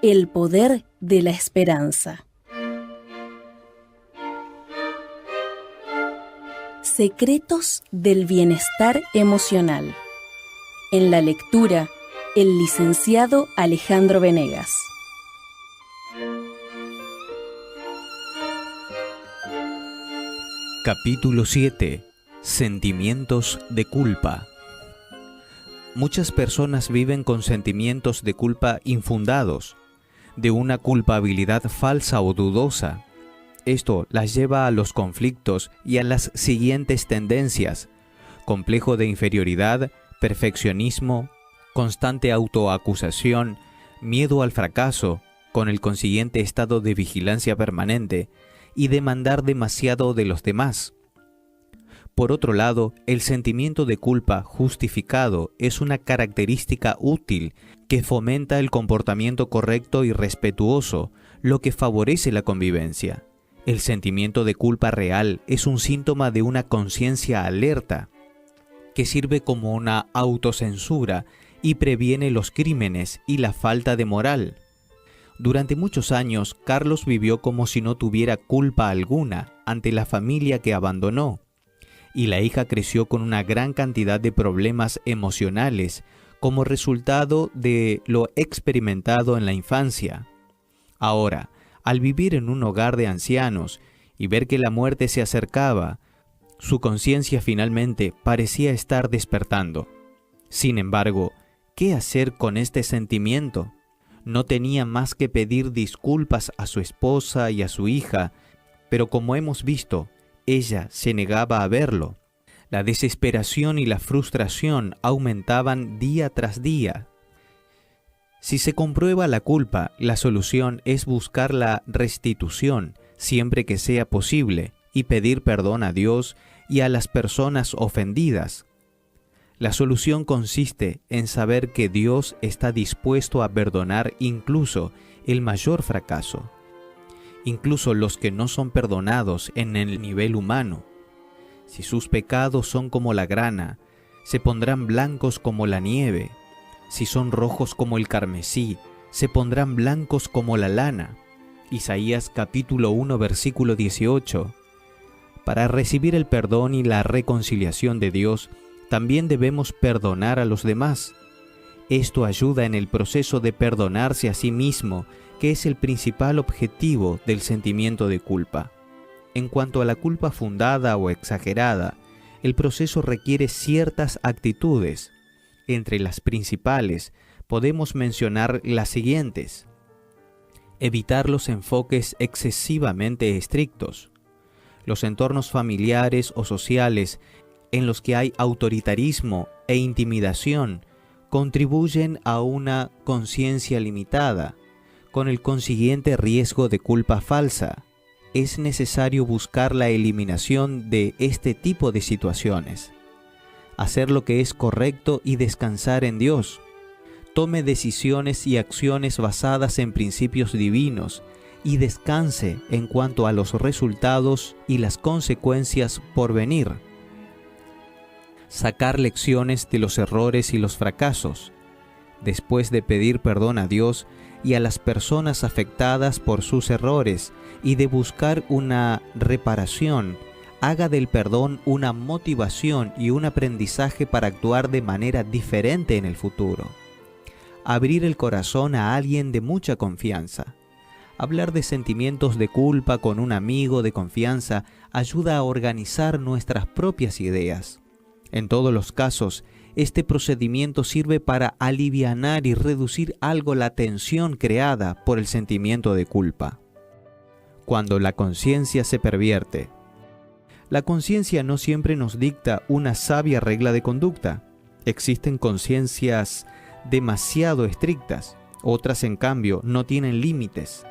El poder de la esperanza. Secretos del bienestar emocional. En la lectura, el licenciado Alejandro Venegas. Capítulo 7. Sentimientos de culpa. Muchas personas viven con sentimientos de culpa infundados, de una culpabilidad falsa o dudosa. Esto las lleva a los conflictos y a las siguientes tendencias: complejo de inferioridad, perfeccionismo, constante autoacusación, miedo al fracaso, con el consiguiente estado de vigilancia permanente, y demandar demasiado de los demás. Por otro lado, el sentimiento de culpa justificado es una característica útil que fomenta el comportamiento correcto y respetuoso, lo que favorece la convivencia. El sentimiento de culpa real es un síntoma de una conciencia alerta, que sirve como una autocensura y previene los crímenes y la falta de moral. Durante muchos años, Carlos vivió como si no tuviera culpa alguna ante la familia que abandonó, y la hija creció con una gran cantidad de problemas emocionales como resultado de lo experimentado en la infancia. Ahora, al vivir en un hogar de ancianos y ver que la muerte se acercaba, su conciencia finalmente parecía estar despertando. Sin embargo, ¿qué hacer con este sentimiento? No tenía más que pedir disculpas a su esposa y a su hija, pero como hemos visto, ella se negaba a verlo. La desesperación y la frustración aumentaban día tras día. Si se comprueba la culpa, la solución es buscar la restitución siempre que sea posible y pedir perdón a Dios y a las personas ofendidas. La solución consiste en saber que Dios está dispuesto a perdonar incluso el mayor fracaso, incluso los que no son perdonados en el nivel humano. Si sus pecados son como la grana, se pondrán blancos como la nieve. Si son rojos como el carmesí, se pondrán blancos como la lana. Isaías capítulo 1 versículo 18. Para recibir el perdón y la reconciliación de Dios, también debemos perdonar a los demás. Esto ayuda en el proceso de perdonarse a sí mismo, que es el principal objetivo del sentimiento de culpa. En cuanto a la culpa fundada o exagerada, el proceso requiere ciertas actitudes. Entre las principales, podemos mencionar las siguientes: evitar los enfoques excesivamente estrictos. Los entornos familiares o sociales en los que hay autoritarismo e intimidación contribuyen a una conciencia limitada, con el consiguiente riesgo de culpa falsa. Es necesario buscar la eliminación de este tipo de situaciones. Hacer lo que es correcto y descansar en Dios. Tome decisiones y acciones basadas en principios divinos y descanse en cuanto a los resultados y las consecuencias por venir. Sacar lecciones de los errores y los fracasos. Después de pedir perdón a Dios y a las personas afectadas por sus errores y de buscar una reparación, haga del perdón una motivación y un aprendizaje para actuar de manera diferente en el futuro. Abrir el corazón a alguien de mucha confianza. Hablar de sentimientos de culpa con un amigo de confianza ayuda a organizar nuestras propias ideas. En todos los casos, este procedimiento sirve para alivianar y reducir algo la tensión creada por el sentimiento de culpa. Cuando la conciencia se pervierte. La conciencia no siempre nos dicta una sabia regla de conducta. Existen conciencias demasiado estrictas, otras en cambio no tienen límites.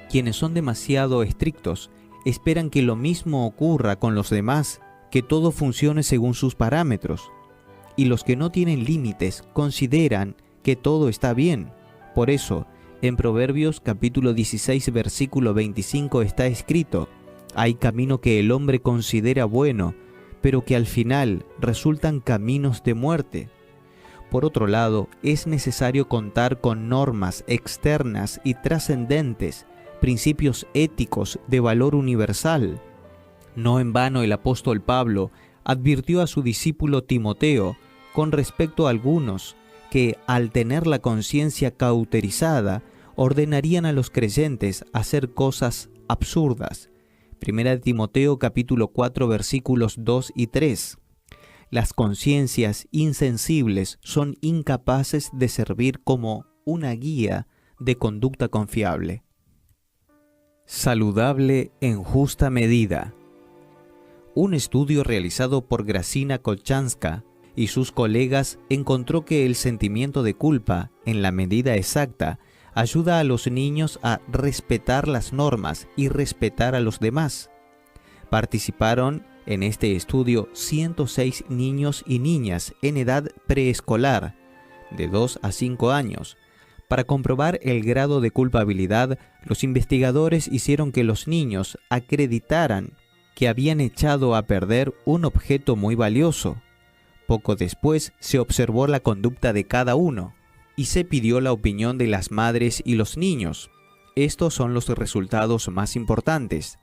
Quienes son demasiado estrictos esperan que lo mismo ocurra con los demás, que todo funcione según sus parámetros. Y los que no tienen límites consideran que todo está bien. Por eso, en Proverbios capítulo 16 versículo 25 está escrito: hay camino que el hombre considera bueno, pero que al final resultan caminos de muerte. Por otro lado, es necesario contar con normas externas y trascendentes, principios éticos de valor universal. No en vano el apóstol Pablo advirtió a su discípulo Timoteo con respecto a algunos que, al tener la conciencia cauterizada, ordenarían a los creyentes hacer cosas absurdas. 1 Timoteo capítulo 4 versículos 2 y 3. Las conciencias insensibles son incapaces de servir como una guía de conducta confiable. Saludable en justa medida. Un estudio realizado por Gracina Kolchanska y sus colegas encontró que el sentimiento de culpa, en la medida exacta, ayuda a los niños a respetar las normas y respetar a los demás. Participaron en este estudio 106 niños y niñas en edad preescolar, de 2 a 5 años. Para comprobar el grado de culpabilidad, los investigadores hicieron que los niños acreditaran que habían echado a perder un objeto muy valioso. Poco después se observó la conducta de cada uno y se pidió la opinión de las madres y los niños. Estos son los resultados más importantes.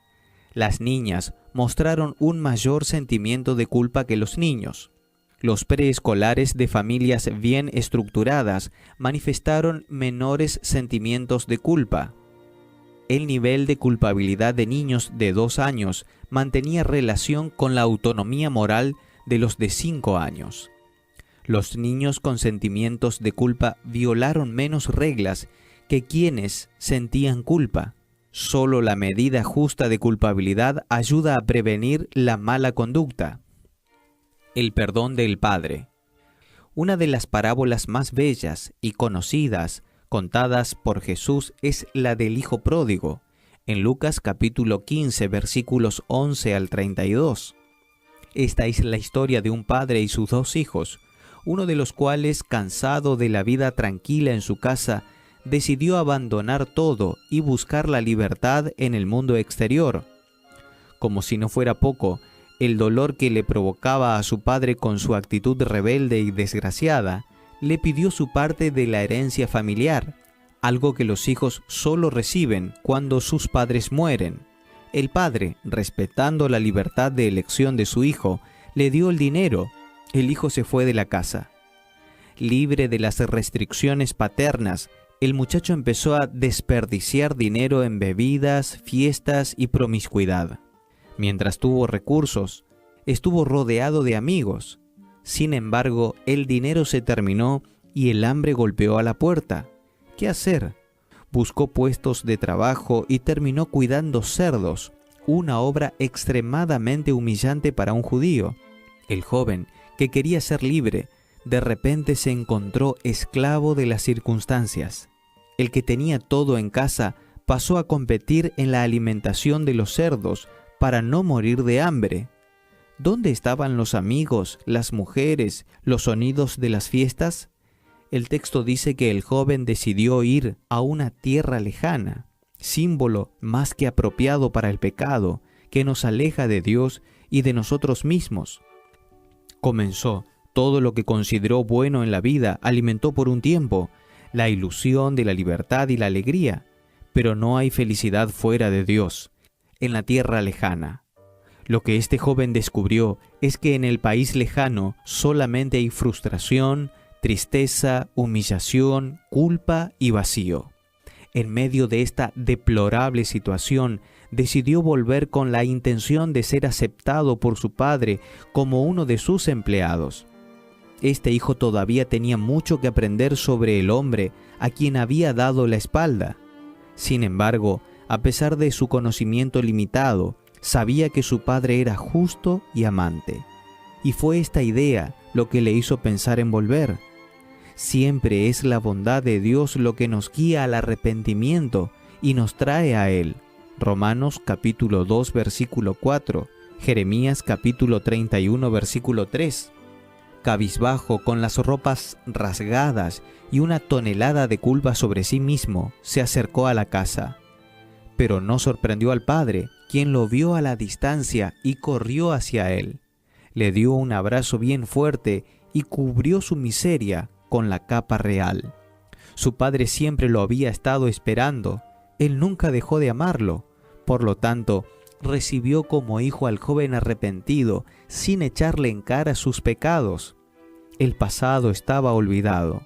Las niñas mostraron un mayor sentimiento de culpa que los niños. Los preescolares de familias bien estructuradas manifestaron menores sentimientos de culpa. El nivel de culpabilidad de niños de 2 años mantenía relación con la autonomía moral de los de 5 años. Los niños con sentimientos de culpa violaron menos reglas que quienes sentían culpa. Solo la medida justa de culpabilidad ayuda a prevenir la mala conducta. El perdón del Padre. Una de las parábolas más bellas y conocidas contadas por Jesús es la del Hijo Pródigo, en Lucas capítulo 15, versículos 11 al 32. Esta es la historia de un padre y sus 2 hijos, uno de los cuales, cansado de la vida tranquila en su casa, decidió abandonar todo y buscar la libertad en el mundo exterior. Como si no fuera poco, el dolor que le provocaba a su padre con su actitud rebelde y desgraciada, le pidió su parte de la herencia familiar, algo que los hijos solo reciben cuando sus padres mueren. El padre, respetando la libertad de elección de su hijo, le dio el dinero. El hijo se fue de la casa. Libre de las restricciones paternas, el muchacho empezó a desperdiciar dinero en bebidas, fiestas y promiscuidad. Mientras tuvo recursos, estuvo rodeado de amigos. Sin embargo, el dinero se terminó y el hambre golpeó a la puerta. ¿Qué hacer? Buscó puestos de trabajo y terminó cuidando cerdos, una obra extremadamente humillante para un judío. El joven, que quería ser libre, de repente se encontró esclavo de las circunstancias. El que tenía todo en casa pasó a competir en la alimentación de los cerdos para no morir de hambre. ¿Dónde estaban los amigos, las mujeres, los sonidos de las fiestas? El texto dice que el joven decidió ir a una tierra lejana, símbolo más que apropiado para el pecado, que nos aleja de Dios y de nosotros mismos. Comenzó todo lo que consideró bueno en la vida, alimentó por un tiempo la ilusión de la libertad y la alegría, pero no hay felicidad fuera de Dios, en la tierra lejana. Lo que este joven descubrió es que en el país lejano solamente hay frustración, tristeza, humillación, culpa y vacío. En medio de esta deplorable situación, decidió volver con la intención de ser aceptado por su padre como uno de sus empleados. Este hijo todavía tenía mucho que aprender sobre el hombre a quien había dado la espalda. Sin embargo, a pesar de su conocimiento limitado, sabía que su padre era justo y amante. Y fue esta idea lo que le hizo pensar en volver. Siempre es la bondad de Dios lo que nos guía al arrepentimiento y nos trae a Él. Romanos capítulo 2 versículo 4, Jeremías capítulo 31 versículo 3. Cabizbajo, con las ropas rasgadas y una tonelada de culpa sobre sí mismo, se acercó a la casa. Pero no sorprendió al padre, quien lo vio a la distancia y corrió hacia él. Le dio un abrazo bien fuerte y cubrió su miseria con la capa real. Su padre siempre lo había estado esperando. Él nunca dejó de amarlo. Por lo tanto, recibió como hijo al joven arrepentido sin echarle en cara sus pecados. El pasado estaba olvidado,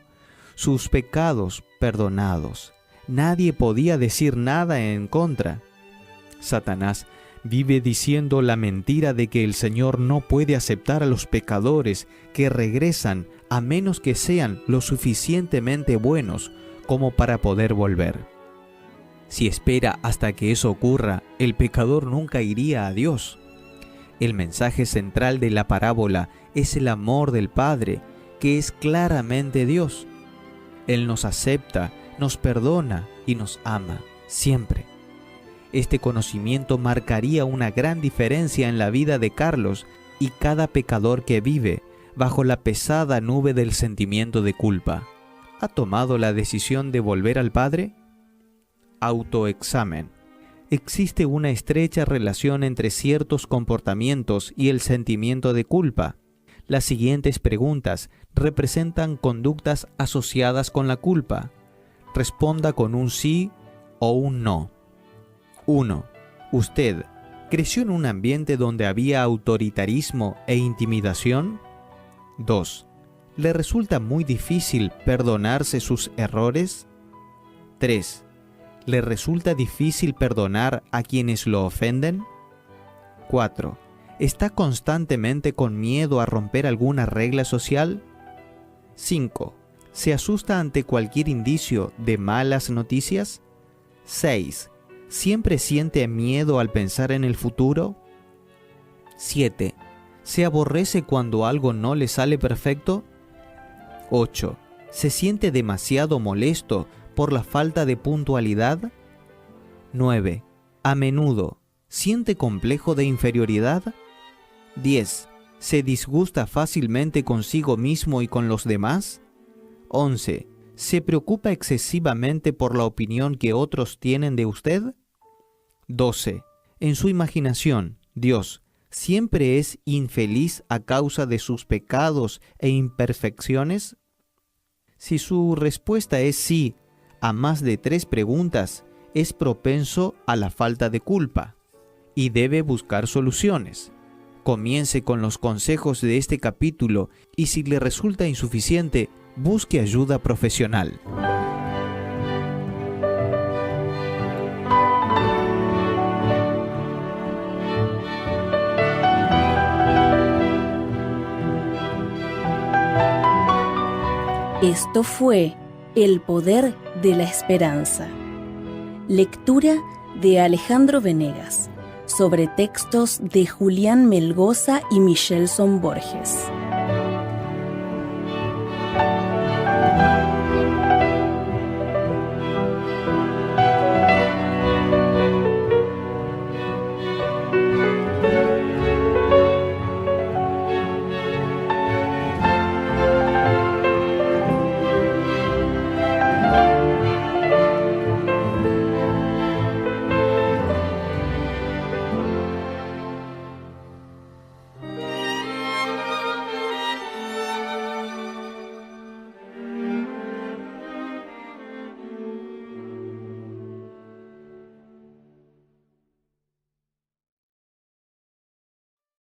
sus pecados perdonados. Nadie podía decir nada en contra. Satanás vive diciendo la mentira de que el Señor no puede aceptar a los pecadores que regresan a menos que sean lo suficientemente buenos como para poder volver. Si espera hasta que eso ocurra, el pecador nunca iría a Dios. El mensaje central de la parábola es el amor del Padre, que es claramente Dios. Él nos acepta, nos perdona y nos ama, siempre. Este conocimiento marcaría una gran diferencia en la vida de Carlos y cada pecador que vive bajo la pesada nube del sentimiento de culpa. ¿Ha tomado la decisión de volver al Padre? Autoexamen. Existe una estrecha relación entre ciertos comportamientos y el sentimiento de culpa. Las siguientes preguntas representan conductas asociadas con la culpa. Responda con un sí o un no. 1. ¿Usted creció en un ambiente donde había autoritarismo e intimidación? 2. ¿Le resulta muy difícil perdonarse sus errores? 3. ¿Le resulta difícil perdonar a quienes lo ofenden? 4. ¿Está constantemente con miedo a romper alguna regla social? 5. ¿Se asusta ante cualquier indicio de malas noticias? 6. ¿Siempre siente miedo al pensar en el futuro? 7. ¿Se aborrece cuando algo no le sale perfecto? 8. ¿Se siente demasiado molesto por la falta de puntualidad? 9. ¿A menudo siente complejo de inferioridad? 10. ¿Se disgusta fácilmente consigo mismo y con los demás? 11. ¿Se preocupa excesivamente por la opinión que otros tienen de usted? 12. En su imaginación, Dios siempre es infeliz a causa de sus pecados e imperfecciones. Si su respuesta es sí a más de 3 preguntas, es propenso a la falta de culpa y debe buscar soluciones. Comience con los consejos de este capítulo y si le resulta insuficiente, busque ayuda profesional. Esto fue El Poder de la Esperanza. Lectura de Alejandro Venegas, sobre textos de Julián Melgoza y Michelson Borges.